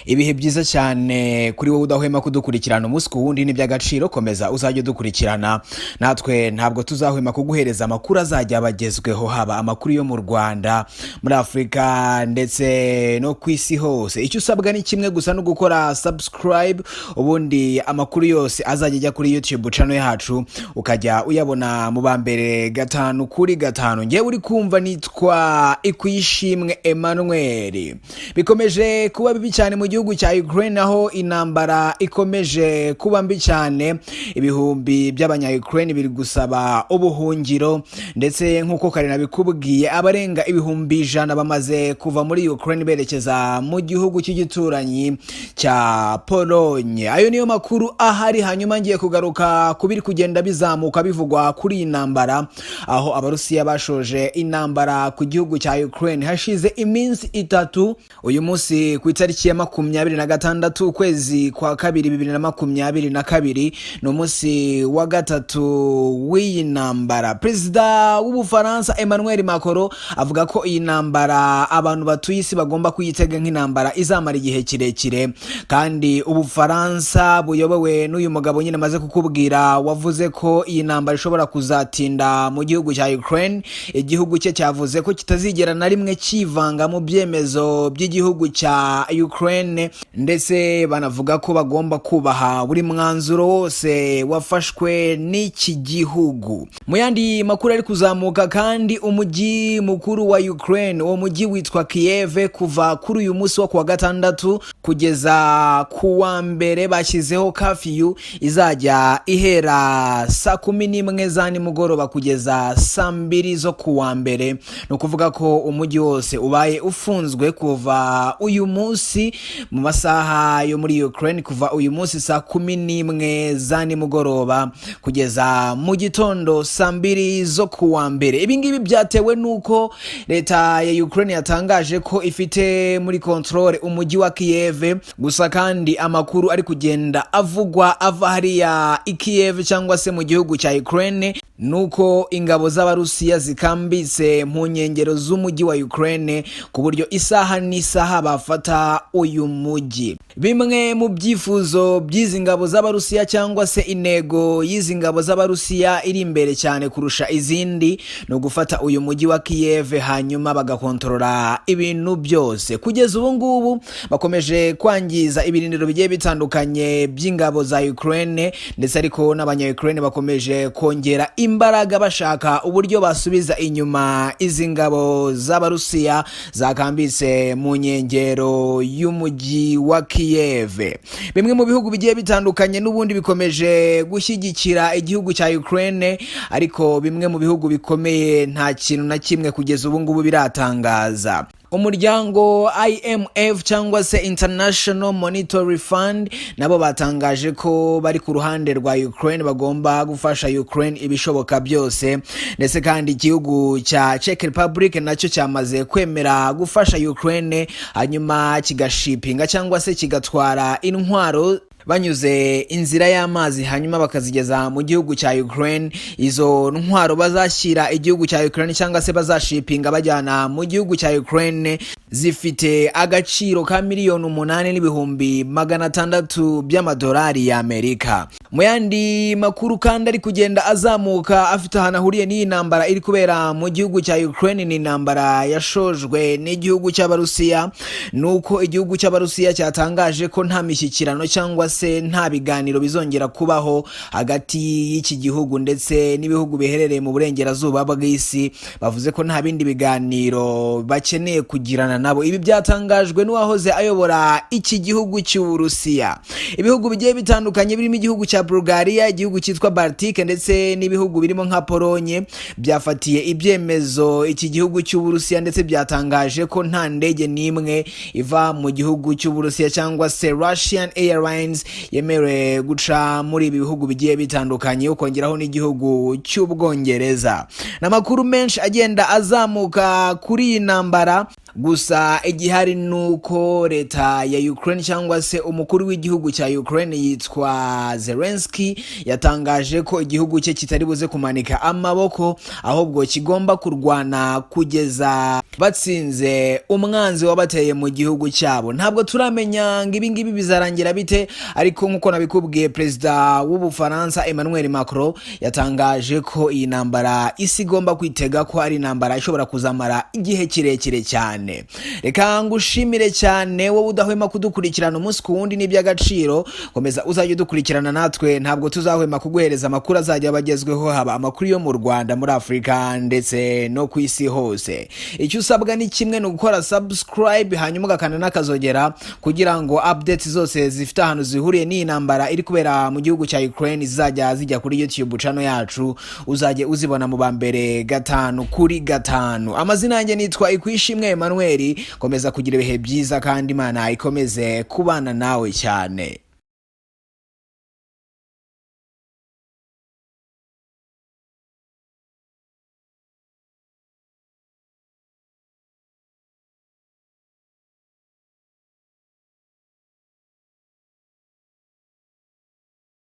Ibihe byiza cyane kuri wowe udahwema kudukurikirana umunsi ku wundi, ni by'agaciro. Komeza uzajye dukurikirana, natwe ntabwo tuzahwema kuguhereza amakuru azajya abagezweho, haba amakuru yo mu Rwanda, muri Afrika ndetse no ku isi hose. Icyo usabwa ni kimwe gusa, no gukora subscribe, ubundi amakuru yose azajya ajya kuri YouTube channel yacu ukajya uyabona mu bambere gatanu kuri gatanu. Ngewe uri kumva nitwa Ikwishimwe Emmanuel. Bikomeje kuba bibi cyane mu gihugu cya Ukraine, aho intambara ikomeje kuba mbi cyane. Ibihumbi by'abanya-Ukraine biri gusaba ubuhungiro, ndetse nk'uko kare nabikubwiye, abarenga ibihumbi 100 bamaze kuva muri Ukraine berekeza mu gihugu cy'igituranyi cya Polonye. Ayo niyo makuru ahari. Hanyuma ngiye kugaruka kubiri kugenda bizamuka bivugwa kuri iyi ntambara, aho abarusiya bashoje intambara ku gihugu cya Ukraine hashize iminsi 3. Uyu munsi ku itariki ya 26 ukwezi kwa kabiri 2022 ni umunsi wa gatatu w'iyi ntambara. Perezida w'Ubufaransa Emmanuel Macron avuga ko iyi ntambara abantu batuye isi bagomba kuyitega nk'intambara izamara igihe kirekire, kandi Ubufaransa buyobowe n'uyu mugabo nyine maze kukubwira, wavuze ko iyi ntambara ishobora kuzatinda mu gihugu cya Ukraine. Igihugu cye cyavuze ko kitazigera na rimwe kivanga mu byemezo by'igihugu cya Ukraine, ndetse banavuga ko bagomba kubaha buri mwanzuro wose wafashwe n'iki gihugu. Mu yandi makuru ari kuzamuka kandi, umujyi mukuru wa Ukraine, uwo mujyi witwa Kiev, kuva kuri uyu munsi wa kuwa gatandatu kugeza kuwa mbere bashyizeho curfew izajya ihera saa 11 za nimugoroba kugeza saa 2 zo kuwa mbere. No kuvuga ko umujyi wose ubaye ufunzwe kuva uyu munsi mu masaha yo muri Ukraine, kuva uyu munsi saa 11 za nimugoroba kugeza mu gitondo saa 2 zo kuwa mbere. Ibi ngibi byatewe nuko leta ya Ukraine yatangaje ko ifite muri control umujyi wa Kiev. Gusa kandi amakuru ari kugenda avugwa ava hariya i Kiev cyangwa se mu gihugu cya Ukraine nuko ingabo z'abarusiya zikambitse mu nkengero z'umujyi wa Ukraine, ku buryo isaha n'isaha bafata uyu mujyi. Bimwe mu byifuzo by'izi ngabo z'abarusiya cyangwa se intego y'izi ngabo z'abarusiya iri imbere cyane kurusha izindi no gufata uyu mujyi wa Kiev, hanyuma bagakontorora ibintu byose. Kugeza ubu ngubu bakomeje kwangiza ibirindiro bigiye bitandukanye by'ingabo za Ukraine, ndetse ariko n'abanya-Ukraine bakomeje kongera imbaraga bashaka uburyo basubiza inyuma izi ngabo z'abarusiya zakambitse mu nkengero y'umujyi wa Kiev. Bimwe mu bihugu bigiye bitandukanye n'ubundi bikomeje gushyigikira igihugu cya Ukraine, ariko bimwe mu bihugu bikomeye nta kintu na kimwe kugeza ubu ngubu biratangaza. Umuryango IMF cyangwa se International Monetary Fund nabo batangaje ko bari ku ruhande rwa Ukraine, bagomba gufasha Ukraine ibishoboka byose, ndetse kandi igihugu cya Czech Republic nacyo cyamaze kwemera gufasha Ukraine, hanyuma kigashipinga cyangwa se kigatwara intwaro banyuze inzira y'amazi, hanyuma bakazigeza mu gihugu cya Ukraine. Izo ntwaro bazashyira igihugu cya Ukraine cyangwa se bazashipinga bajyana mu gihugu cya Ukraine zifite agaciro ka $8,600,000 by'amadolari y'Amerika. Mu yandi makuru kandi ari kugenda azamuka afite ahantu ahuriye n'iyi ntambara iri kubera mu gihugu cya Ukraine, ni intambara yashojwe n'igihugu cy'abarusiya. Nuko igihugu cy'abarusiya cyatangaje ko nta mishyikirano cyangwa se nta biganiro bizongera kubaho hagati y'iki gihugu ndetse n'ibihugu biherereye mu burengerazuba bw'isi. Bavuze ko nta bindi biganiro bakeneye kugirana nabo. Ibi byatangajwe n'uwahoze ayobora iki gihugu cy'Uburusiya. Ibihugu bigiye bitandukanye birimo igihugu cya Bulgaria, igihugu cyitwa Baltic, ndetse n'ibihugu birimo nka Polonye byafatiye ibyemezo iki gihugu cy'Uburusiya, ndetse byatangaje ko nta ndege n'imwe iva mu gihugu cy'Uburusiya cyangwa se Russian Airlines yemerewe guca muri ibi bihugu bigiye bitandukanye, ukongeraho n'igihugu cy'Ubwongereza. N'amakuru menshi agenda azamuka kuri iyi ntambara. Gusa igihari nuko leta ya Ukraine cyangwa se umukuru w'igihugu cya Ukraine yitwa Zelensky yatangaje ko igihugu cye kitari buze kumanika amaboko, ahubwo kigomba kurwana kugeza batsinze umwanzi wabateye mu gihugu cyabo. Ntabwo turamenya ngo ibi ngibi bizarangira bite, ariko nkuko nabikubwiye perezida w'Ubufaransa Emmanuel Macron yatangaje ko iyi ntambara isi igomba kwitega ko ari intambara ishobora kuzamara igihe kirekire cyane. Reka ngushimire cyane wowe udahwema kudukurikirana umunsi ku wundi, n'iby'agaciro. Komeza uzajye udukurikirana, natwe ntabwo tuzahwema kuguhereza amakuru azajya bagezweho, haba amakuru yo mu Rwanda, muri Afrika ndetse no ku isi hose. Icyo usabwa ni kimwe, no gukora subscribe hanyuma ugakanda n'akazogera kugira ngo updates zose zifite ahantu zihuriye n'iyi ntambara iri kubera mu gihugu cya Ukraine zizajya zijya kuri YouTube channel yacu, uzajye uzibona mu bambere 5/5. Amazina yanjye nitwa Ikwishimwe Emmanuel. Komeza kugira ibihe byiza kandi Imana ikomeze kubana nawe cyane.